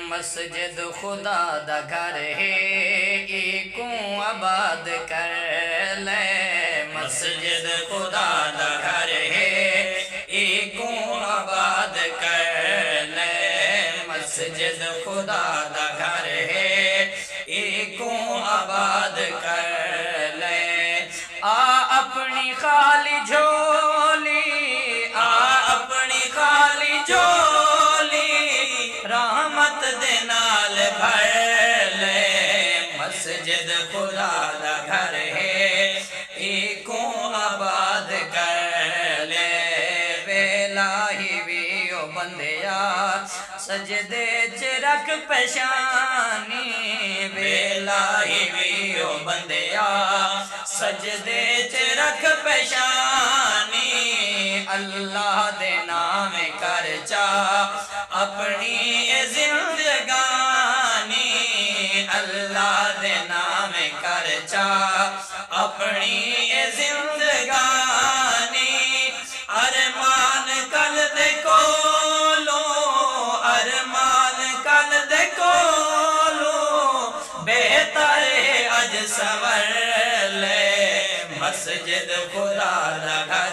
مسجد خدا دا گھر ہے ایکوں آباد کر لے مسجد خدا دا گھر ہے ایکوں آباد کر لے مسجد خدا دا گھر ہے ایکوں آباد کر لے آ اپنی خالی جھولی آ اپنی خالی جھولی رحمت دے نال بھر لے مسجد خدا دا گھر ہے ایکوں آباد کر لے ویلاہی ویو بندیا سجدے چ رکھ پیشانی ویلاہی ویو بندیا سجدے چ رکھ پیشانی اللہ دے نام کر چاہ اپنی زندگانی اللہ دے نام کر چاہ اپنی زندگانی ارمان کل دے کولو ارمان کل دے کولو بہتر ہے اج سور لے مسجد خدا دا گھر